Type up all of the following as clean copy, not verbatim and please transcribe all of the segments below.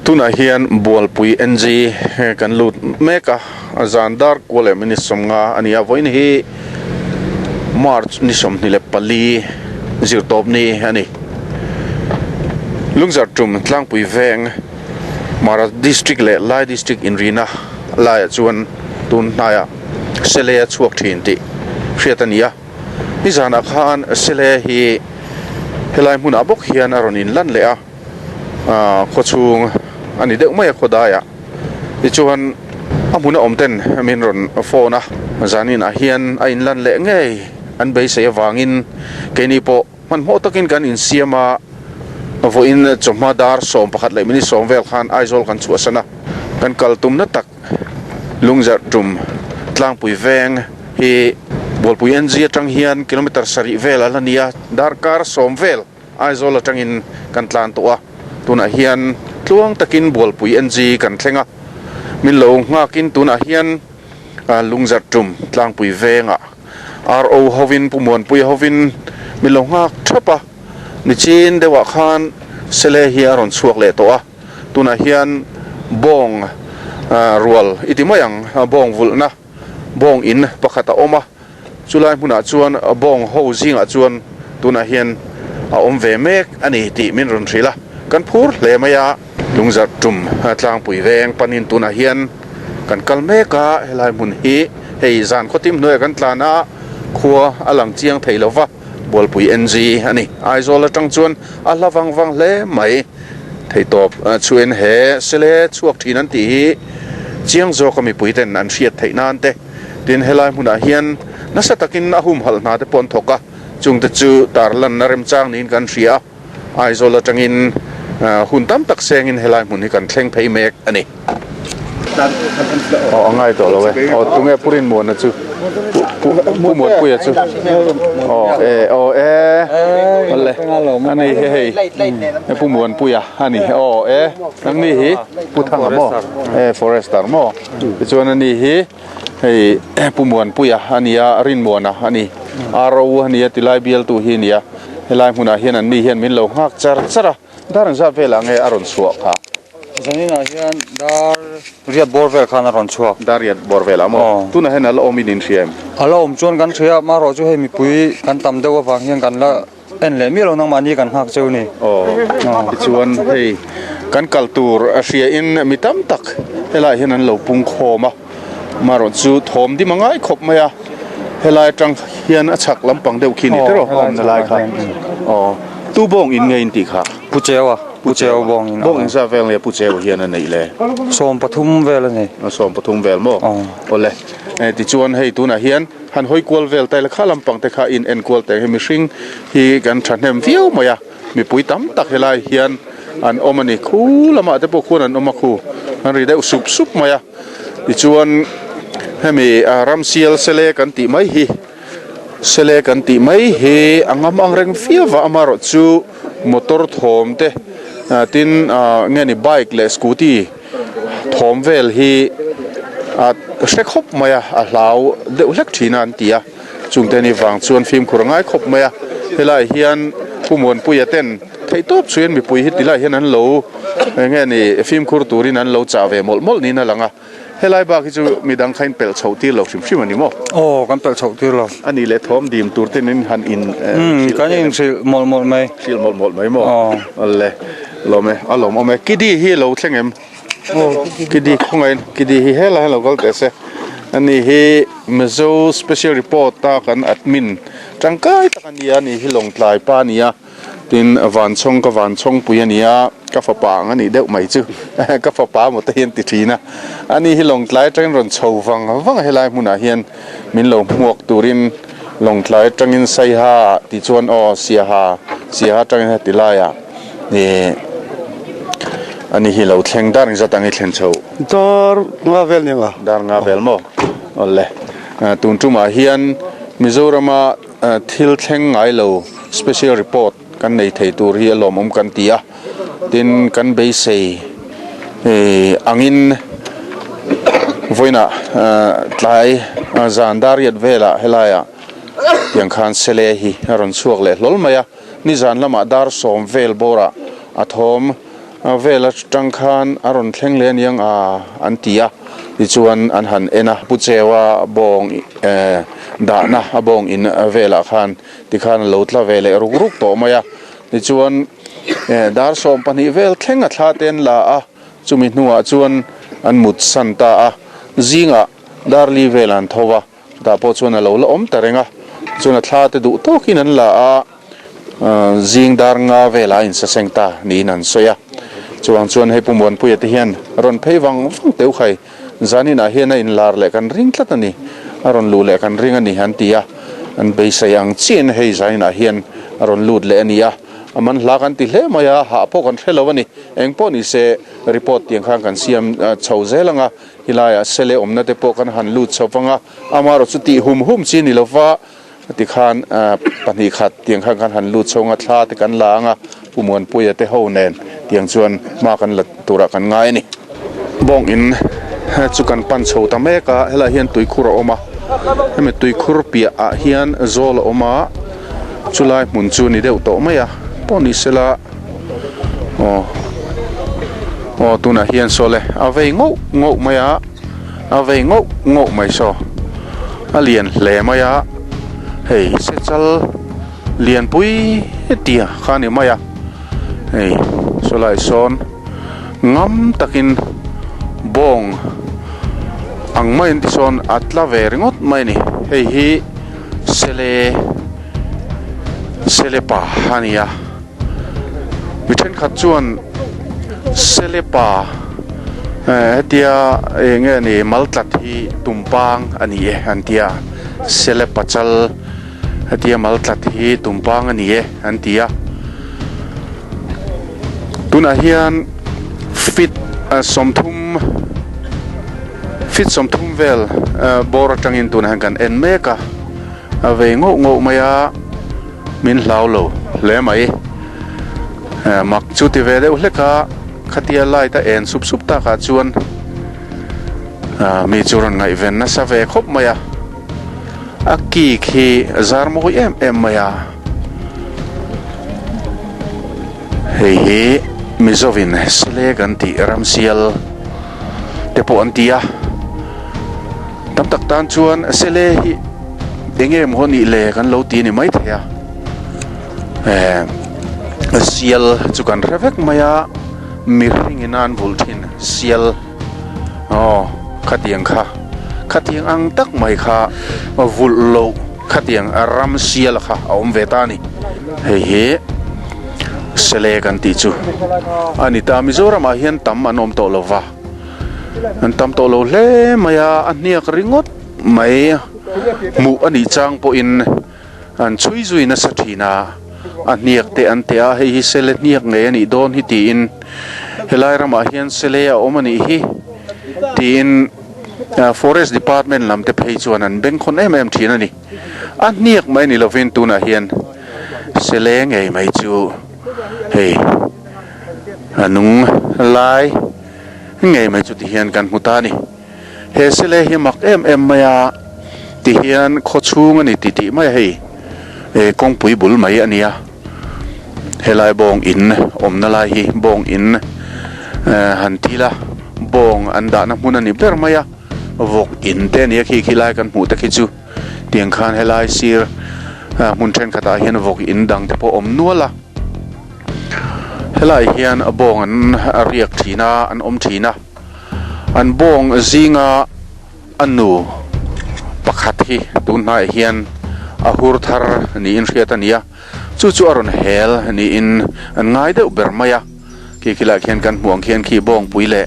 tuna hian bual pui NG kan lut meka zandar kole mini somnga ania voin hi March ni som ni le pali zirtop ni ani Lungzarhtum tlang pui veng Mara district le lai district in rina lai chuan tun naya Sele chuak thin ti hriatania ni zana khan Sele hi helai hmunah bok hian aron in lan le a khochung ani deuh mai khodaya ti chuan hmunah omten min ron phone a zanin a hian a in lan le ngei an bei se avangin keini po man mo takin kan in siama vo in choma dar som pakhat le mini som vel khan aizol kan chu asana kan kaltum na tak Lungzarhtum tlang pui veng hi bol pui NG atang hian kilometer sari vel alania dar kar som vel aizol atangin kan tlan to a tuna hian tluang takin bol pui NG kan thlenga min lo ngakin tuna hian Lungzarhtum tlang pui venga RO hovin pumon pui hovin min lo ngak thapa ni chin dewa khan Sele hi aron chuak le to a tuna hian bong rual itimayang bong vulna bong in pakhata oma chulai hmunah chuan bong ho zinga chuan tuna hian a om ve mek ani ti min ron thrila kan phur hle maya Lungzarhtum tlang pui veng panin tuna hian kan kalmeka helai mun hi hei zan khotim noi kan tlana khua alang chiang theih lova bol pui NG ani aizol atang chuan a hlawang wang hle mai thei top chuan he Sele chuak thin an ti hi chiang zo kami puiten an hriat theih nan te tin helai hmunah hian nasa takin ahum hal na te pon thoka chung te chu tarlan na rem chang nin kan hria aizol atangin hun tam tak sengin helai hmun hi kan thleng phei mek ani angai to lo we tunge purin mon na chu pu mon pu ya chu ole ani he pu mon pu ya ani nang ni hi pu thang mo forester mo chuan ani hi hei pu mon pu ya ani ya rin mona ani aro ani tilai bial tu hi nia helai hmunah hian an ni hian min lo hak chara darang za vela nge aron suak kha zanina hian dar riat borvel khan aron chuak dar riat borvel amo tuna hen al omin in siam alawm chuan kan thria ma ro chu hemi pui kan tam deuh awang hian kan la en le mi lo nang mani kan hak cheu ni chuan hei kan kaltur a hria in mitam tak helai hian an lo pung khoma maron chu thom di mangai khop maya helai tang hian a chak lampang deuh khini tero om na lai kha tu bong in ngei ti kha pucheu bong in bong za vel le pucheu hian an nei le som pathum vel ani som pathum vel mo ole ti chuan hei tuna hian han hoi kwal vel tai la kha lampang te kha in en kwal te hemi hring hi kan thanem viau maya mi pui tam tak helai hian an omani khu lamah te po khuan an oma khu an ri deuh sup maya ti chuan hemi ramsial Sele kan ti mai hi Sele kan ti mai hi angam angreng fiawa amaro chu motor thom te tin ngeni bike le scooty thom vel hi hrek khop maya a hlau deuh hlek thina an tia chungte ni wang chuan film khurangai khop maya helai hian pumon puyaten thei top chuan mi pui hi tilai hian an lo ngeni film khur turin an lo chawe mol ni na langa helai ba ki chu midang khain pel chhauti lo hrim ani mo kan pel chhauti lo ani le thom dim turten in han in kan in sil mol mai sil mol mai mo alle lome alom ome kidi hi lo thlengem kidi khongai kidi hi hela gol tese ani hi mezo special report ta kan admin tangkai takania ni hi long tlai pa nia tin van chong puyania ka fa pa ngani deuh mai chu ka fa pa mo te hian ti thina ani hi long tlai tang ron chhowang helai hmunah hian min lo muak turin long tlai tangin sai ha ti chuan sia ha tangin ha tilaya ni ani hi lo thleng dar za tangi thlen chho dar nga vel ni nga dar nga vel mo olle tuntuma hian Mizorama thil thleng ngai lo special report kan nei thei tur hi lawmawm kan tia tin kan bei sei angin voina tlai zandariat vela helaya yang khan Sele hi ron chuak le hlol maya ni zan lama dar som vel bora athom vela tang khan aron thleng len yang an tia ti chuan an han ena puchewa bong da na abong in vela khan ti khan lo tla vele ruk ruk to maya ti chuan dar som pani vel thlenga thla ten la a chumi hnuah chuan an mut san ta a zinga darli velan thowa ta po chuan a lo la om tarenga chuan a thla te du tokin an la a zing dar nga vela in sa sengta ni nan soya chuan hei pumon puya te hian ron pheiwang teu khai zanin a hian a in lar le kan ring tlat ani aron lu le kan ring ani han tia an be sayang chin hei zanin a hian aron lut le ania aman hla kan ti hle maya ha po kan hrelo ani engpo ni se report tiang khang kan siam chho zelanga hilaya sele omna te po kan han lut chawanga amaro chuti hum chi ni lova ti khan pani khat tiang khang kan han lut chawanga thla te kan la anga pumon puya te ho nen tiang chuan ma kan lat tura kan ngai ni bong in chu kan pan chho ta meka hela hian tui khur oma hemi tui khur pia a hian zol oma chulai mun chu ni deuh to maya poni sela tuna hian sole avei ngo maya avei ngo mai so alien le maya hei se chal lian pui tia khani maya hei solai son ngam takin bong ang mai ti son atla veringot mai ni hei hi sele pa hania mithen khat chuan sele pa tia nge ni maltlat hi tumpang ani e antia sele pachal tia maltlat hi tumpang ani e antia tuna hian fit somthum vel bor atangin tuna kan en meka ave ngo maya min laulo le mai mak chuti vele uleka khatia lai ta en sup ta ka chuan Mizoram ngai ven na sa ve khop maya aki khi zar mo em maya hei Mizoram sele kan ti ramsial te po antia tam tak tan chuan sele hi denge mo ni le kan lo ti ni mai thea sial chukan revek maya miring inan vulthin sial khatiang ang tak mai kha vul lo khatiang ram sial kha om vetani hei sele kan ti chu anita Mizoram a hian tam anom to lova an tam to lo le maya aniak ringot mai mu ani chang po in an chui zui na sathina aniak te an te a hei sele niak ngei ani don hi ti in helai rama hian sele a omani hi ti in forest department lam te phei chuan an beng khon em thina ni aniak mai ni lovin tuna hian sele ngei mai chu hei anung lai ngei mai chu ti hian kan mutani he sele hi mak em maya ti hian kho chung ani ti mai hei kong pui bul mai ania helai bong in omna lai hi bong in hantila bong anda na hmunah ni ber maya vok in te ni khi lai kan mu ta khi chu tiang khan helai sir mun then khata hian vok in dang te po om nuala helai hian a bong an riak thina an om thina an bong zinga anu pakhat hi tunai hian a hur thar ni in riatania chu aron hel ni in an ngai deuh ber maya ki khila khian kan muang khian khi bong puile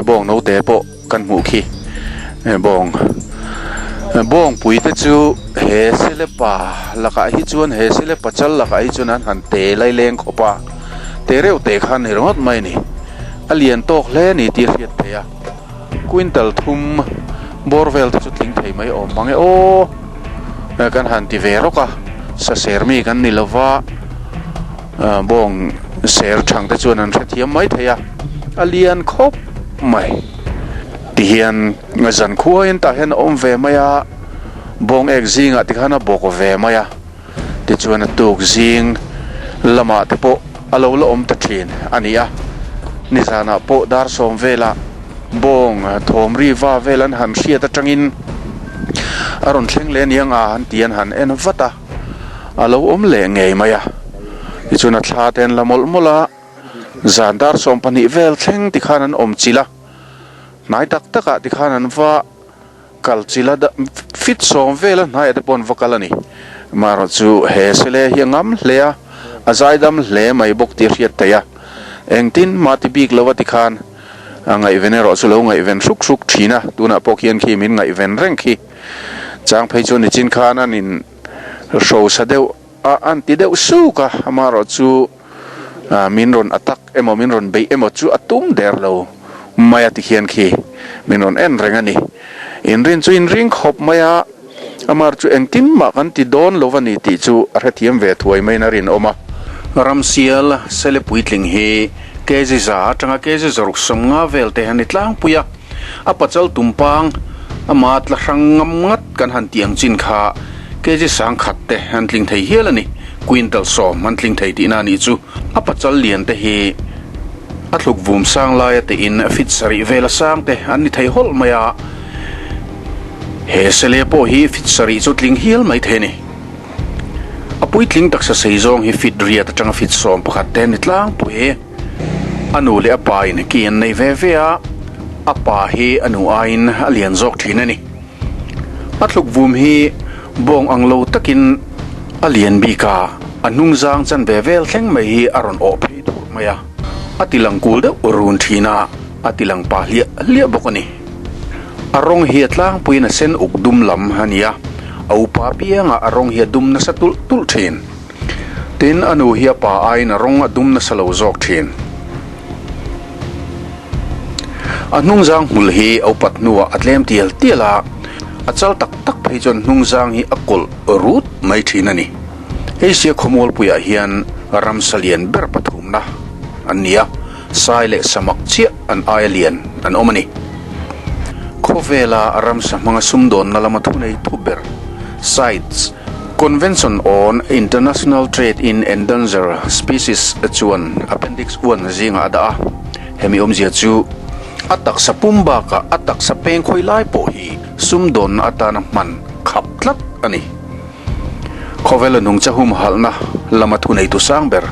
bong no te po kan mu khi bong pui te chu he sele pa laka hi chuan he sele pachal laka hi chuan han te lai leng khopa te reu te khan hi rongot mai ni alien tok hle ni ti riat thea quintal thum borvel chu tling thei mai om mangi o kan han ti ve roka sa sermi kan ni lova bong ser thang te chuan an thiam mai theya alien khop mai ti hian ngazan khuan ta hen om ve maya bong ek zinga ti khana bok ve maya ti chuan tuk zing lamah te po alo la om ta thin ania nizana pawh dar som vela bong thawm riwa velan han hriat atangin aron thleng le nianga han tian han en vata alo om le ngei maya ichuna thla ten lamol mola zandar som pani vel thleng tikhanan om chila nai tak taka tikhanan wa kalchila da fit som vela nai de pon vokalani maro chu he sele hiangam hlea azaidam hle mai bok ti hriat taya engtin mati bik lawati khan anga event ro chu lo ngai event suk suk thina tuna pokhian khi min ngai event reng khi chang phei chu ni chin khan anin show sadeu an ti deuh suka amaro chu min ron atak emo min ron bei emo chu atum der lo maya ti khian khi min ron en reng ani in rin chu in ring khop maya amar chu engtin ma kan ti don lovani ti chu arhethiam ve thuai mai na rin oma ramsial sele puitling he kezi za tanga kezi zoruk somnga velte hani tlang puya a pachal tumpang amat la rangam ngat kan han tiang chin kha kezi sang khatte handling thei helani quintal so mantling thei ti na ni chu a pachal lian te hi a thluk vum sang lai te in fit sari vela sang te an ni thei hol maya he sele po hi fit sari chu tling hial mai the ni apui tling taksa seizong hi fit ria ta tanga fit som pakhat te ni tlang pu he anu le apa in kian nei ve vea apa hi anu ain alian zok thina ni atluk vum hi bong anglo takin alian bika anung jang chan ve vel thleng mai hi aron o phei dur maya atilang kul de urun thina atilang pa lia bokani arong hi tlang puina sen ukdum lam hania au pa pianga arong hi dum na satul tul thin tin anu hi pa ain arong adum na salo zok thin anung jang hul hi au patnuwa atlem tial tiala achal tak tak pheijon nung jang hi akul rut mai thinani asia khomol puya hian ram salian ber pathumna ania saile samak chia an alien an omani khovela ram samanga sumdon nalama thunei thuber sites Convention on International Trade in Endangered Species chuan appendix 1 zinga da hemi omzia chu atak sa pumba ka atak sa peng khoi lai po hi sumdon atana man khaptlat ani khovela nung chhum halna lama thunei tu sangber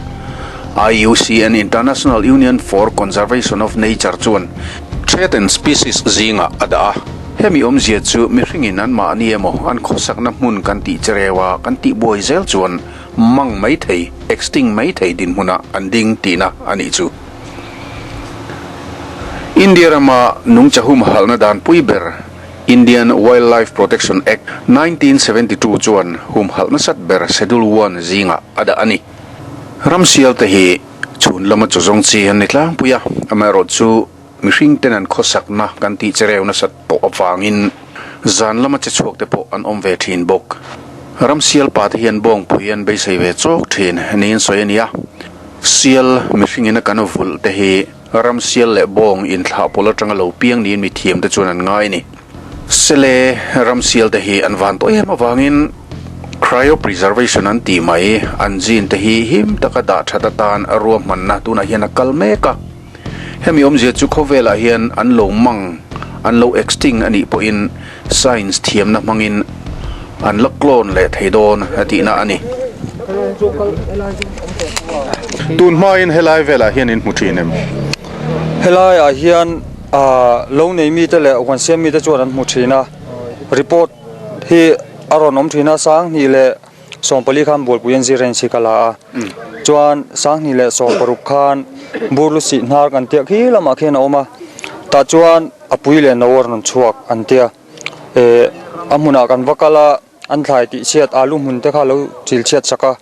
IUCN International Union for Conservation of Nature chuan Trade and Species zinga ada hemi omzia chu mi hringin an ma ani emo an khosak na hmun kan ti cherewa kan ti boi zel chuan mang mai thei extinct mai thei din huna anding tina ani chu India rama nung chahum halna dan puiber Indian Wildlife Protection Act 1972 chuan hum halna sat ber schedule 1 zinga ada ani ramsial te hi chun lama chozong chi an nitlang puya amaro chu mihring tenan khosak na kan ti chereu na sat po avangin zan lama che chok te po an om ve thin bok ramsial pat hian bong puian be sei ve chok thin nin soyania sial mihring ina kanovul te hi ramsial le bong in thla pola tanga lo piang ni mi thiam te chuan ngai ni sele ramsial te hi an van to em avangin cryopreservation an ti mai an jin te hi him takada thata tan aruam man na tuna hian kalmeka hemi omzia chu khovela hian an lawmawm an lo extinct ani po in science thiam na mangin an laklon le theidon atina ani tun main helai vela hian in muthinem helai a hian lo nei mi te le wan siam mi te chuan an muthina report hi aronom thina sang ni le sompali kham bol puyan ziren sikala chuan sang ni le somparuk khan burlu si nar kan tia khi lama khen oma ta chuan apui le nawar non chuak an tia hmunah kan vakala an thlai ti siat alu hmun te kha lo chil chiat saka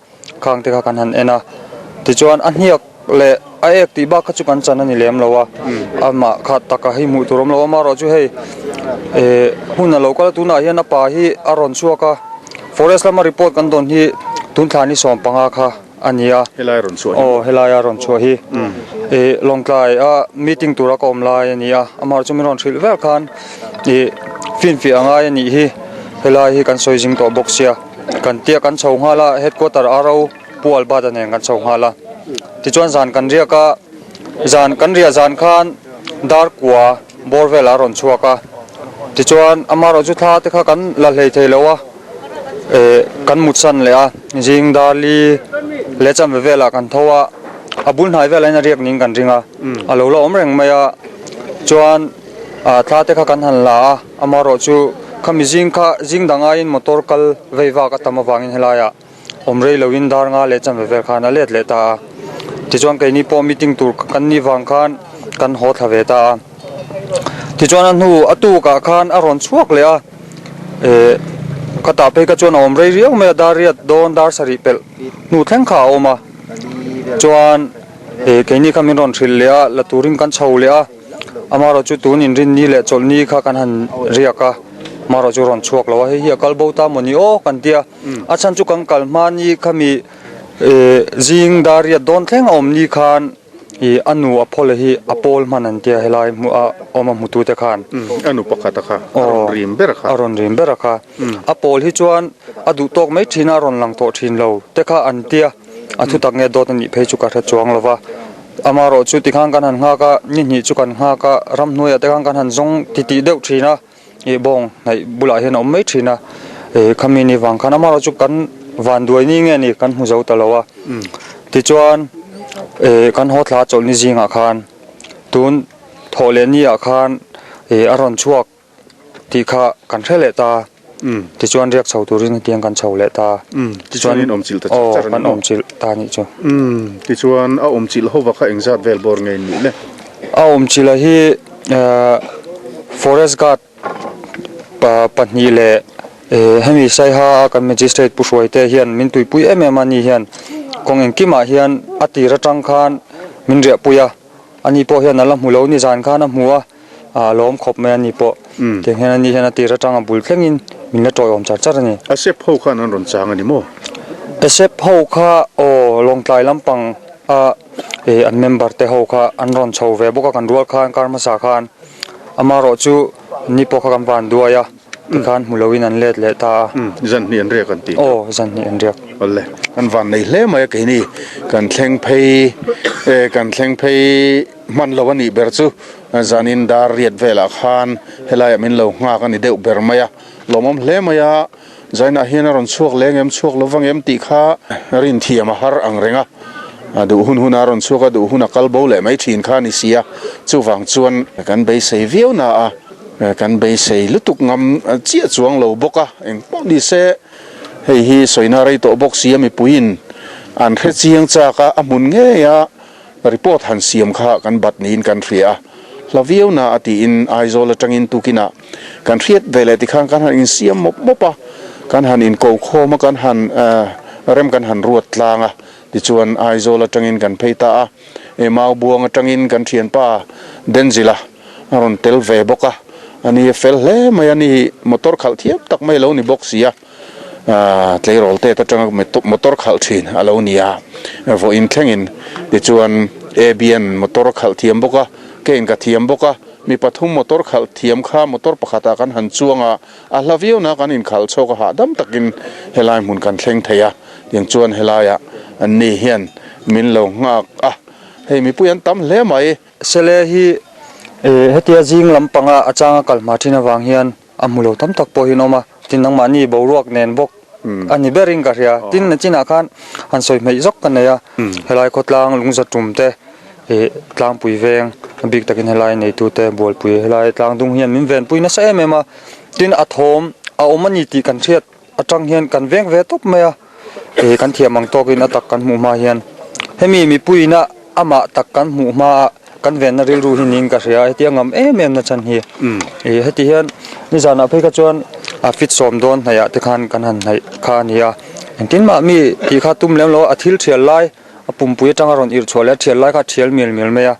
khang te kha kan han ena ti chuan an hiak le a ek ti ba kha chu kan chan ani lem lowa ama kha taka hi mu turom lowa ma ro chu hei huna local tuna hian pa hi aron chuaka forest lama report kan don hi tun thani som panga kha ania helai ron chu helai ron chu hi long klai a meeting tura kom lai ania amar chu mi ron thil vel khan fin fi anga ani hi helai hi kan soijing to boxia kan tia kan chhunga headquarter aro pual ba da ne kan chhunga ti chuan zan kan ria ka zan kan ria zan khan dar kwa borvela ron chuaka ti chuan amaro chu tha te kha kan la hlei thei lowa kan mutsan le a jing dali le cham vela kan thowa abul hnai vela na riak ning kan ringa alo lo om reng maya chuan tha te kha kan han la amaro chu khami jing kha jing danga in motor kal veiwa ka tama wangin helaya omrei lowin dar nga le cham vel khan a let le ta ti chuan ke ni po meeting tur kan ni wang khan kan ho thave ta ti chuan an hu atu ka khan a ron chuak le a kata pe ka chuan omrei riau me dariat don dar sari pel nu thleng kha oma chuan ke ni khamin ron thil le a la turin kan chho le a amaro chu tun in rin ni le chol ni kha kan han riaka maro chu ron chuak lo hi kal bo ta moni o kan tia achan chu kang kal mani khami jing daria don thleng om ni khan anu aphol hi apol manan tia helai mu oma mutu te khan anu pakhata kha rim ber kha aron rim ber kha apol hi chuan adu tok mai thina ron lang to thin lo te kha an tia athu tak nge dot ni phei chu ka tha chuang lova amaro chu ti khang kan han nga ka ni chu kan nga ka ram nuya te khang kan han zong ti deuh thina bong nai bula hen om mai thina khamini wang khana amaro chu kan van duai ni nge ni kan hu zo talowa ti chuan kan ho thla chol ni jinga khan tun thole ni a khan aron chuak ti kha kan hrele ta ti chuan riak chho turin tiang kan chho le ta ti chuan in om chil ta char kan om chil ta ni chu ti chuan a om chil hova kha engzat vel bor ngei ni le a om chila hi forest guard pahni le hemi sai ha kan magistrate pushwai te hian min tui pui em ani hian kong eng kima hian ati ratang khan min ria puya ani po hian ala mulo ni zan khan a muwa lom khop me ani po te hian ani hian ati ratang a bul thlengin min la toy om char char ani a sep ho khan an ron chang ani mo sep ho kha o long tlai lampang an member te ho kha an ron chho ve boka kan rual khan karma sa khan amaro chu ni po kha kan van duaya tikhan mulowin an let le ta zan ni an re kan ti zan ni an riak ole kan van nei hle mai ke ni kan thleng phei man lo ani ber chu zanin dar riat vela khan helai min lo nga kan ni deuh ber maya lawmawm hle maya zaina hian ron chuak lengem chuak lowangem ti kha rin thiam har ang renga adu hun aron chuak adu hun akal bo le mai thin kha ni sia chu wang chuan kan bei sei viau na a kan bei sei lutuk ngam chia chuang lo boka eng po ni se hei hi soina rei to bok siam mi puin an khe chiang cha ka amun nge ya report han siam kha kan bat nin kan thria laviau na ati in aizol atangin tukina kan thiet vele ti khang kan han in siam mopa kan han in ko khoma kan han rem kan han ruat tlanga ti chuan aizol atangin kan pheita e mau buang atangin kan thian pa denzila aron tel ve boka ani fel hle mai ani motor khal thiep tak mai lo ni boxia tleirol te ta tang motor khal thin alo nia vo in thlengin ti chuan abn motor khal thiam boka kein ka thiam boka mi pathum motor khal thiam kha motor pakhata kan han chuanga a hlavio na kan in khal choka ha dam takin helai mun kan thleng theia yang chuan helaya an ni hian min lo ngak hei mi puyan tam hle mai sele hi hetia jing lampanga achanga kalma thina wang hian amulo tam tak po hinoma tinang mani boruak nen bok ani bering ka ria tin na china khan han soi mai jok kan ya helai khotlang lungzarhtum te tlang pui veng big takin helai nei tu te bol pui helai tlang dung hian min ven pui na sa emema tin athom a omani ti kan thiat atang hian kan veng ve top maya kan thiamang tokin atak kan mu ma hian hemi mi pui na ama tak kan mu ma kan ven na ril ru hinin ka ria hetia ngam em na chan hi heti hian ni jana phei ka chuan fit som don haya te khan kan han hai khan ya tin ma mi ti kha tum lem lo athil thial lai apum pui tanga ron ir chole thial lai kha thial mil meya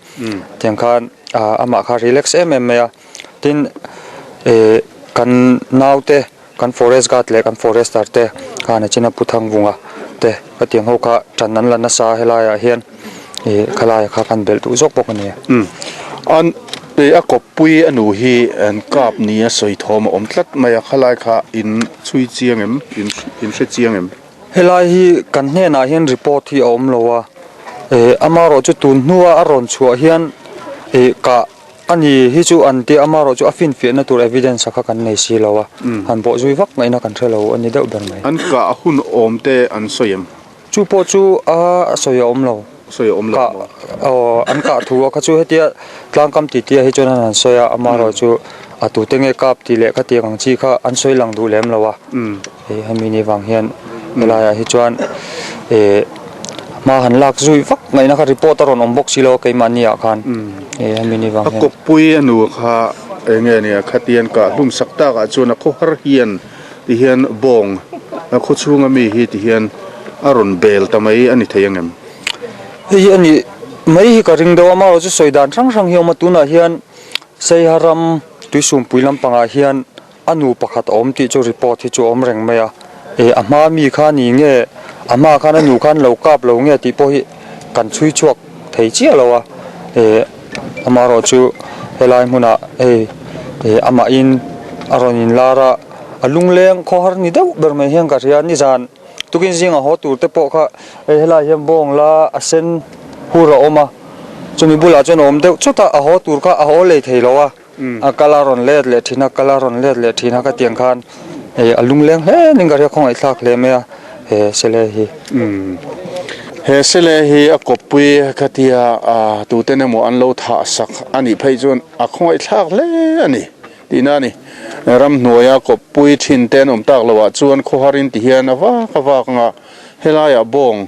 tiang khan ama kha relax em meya tin kan naute kan forest guard le kan forester te khana china puthang wunga te patiang ho kha tanan la na sa helaya hian khalai kha kan bel tu jok bok ani an te a kop pui anu hi an kap ni a soi thom om tlat mai a khalai kha in chui chiang em in hre chiang em helai hi kan hne na hian report hi om lowa amaro chu tun hnuwa a rawn chhuah hian ka ani hi chu an ti amaro chu a fin fiat na tur evidence kha kan nei si lo a han bo zui vak mai na kan thelo ani deuh ber mai an ka hun om te an soyem chu po chu a soya om lo soya om ka an ka thu kha chu hetia tlang kam ti tia hi chon an soya amaro chu a tu tenge kap ti le kha ti gang chi kha an soi lang du lem lo wa hemi ni wang hian melaya hi chuan ma han lak zui vak ngai na kha report aron om box silo ke mania khan hemi ni wang hian ko pui anu kha nge ne khatian ka hlum sakta ka chuna kho har hian ti hian bong kho chunga mi hi ti hian aron bel tamai ani theyangem hi ani mai hi ka ring do amaro chu soidan rang rang hioma tuna hian sei haram tuisum puilam panga hian anu pakhat om ti chu report hi chu om reng maya ama mi kha ni nge ama kha na nu khan lo kap lo nge ti po hi kan chui chuak thei chi alowa amaro chu helai hmunah ama in aron in lara alung leng kho har ni deuh ber mai hian ka rian ni zan tukin zinga ho tur te po kha helai hian bong la asen hura oma chumi bula chen om deuh chuta a ho tur kha a ho le thei lowa a kalaron let le thina kalaron let le thina ka tiang khan alung leng he ning garia khong ai thak le me sele hi he sele hi a kopui khatia a tu te ne mo an lo tha sak ani phei chun a khoi thak le ani tina ni ram noya kopui thin ten om tak lawa chuan kho harin ti hian awa kawa nga helaya bong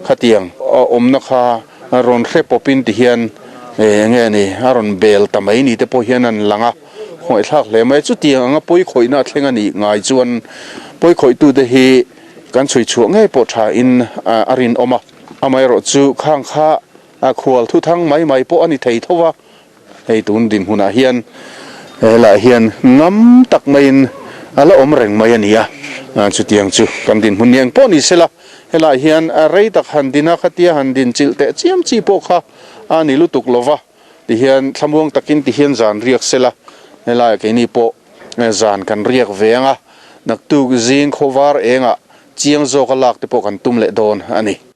khatiang om na kha ron hre popin ti hian nge ni aron bel tamai ni te po hian an langa khoi thak le mai chu tiang anga poi khoi na thlenga ni ngai chuan poi khoi tu te hi kan chui chu ngai po tha in arin oma amai ro chu khang kha khual thu thang mai mai po ani thei thowa hei tun din huna hian la hian ngam tak main ala om reng mai ania chu tiang chu kan din huniang po ni sela hela hian rei tak handina khatia handin chilte chiam chi po kha ani lutuk lova ti hian thlamuang takin ti hian zan riak sela hela ke ni po zan kan riak venga nak tu zing khowar enga chiang zo ka lak te po kan tum le don ani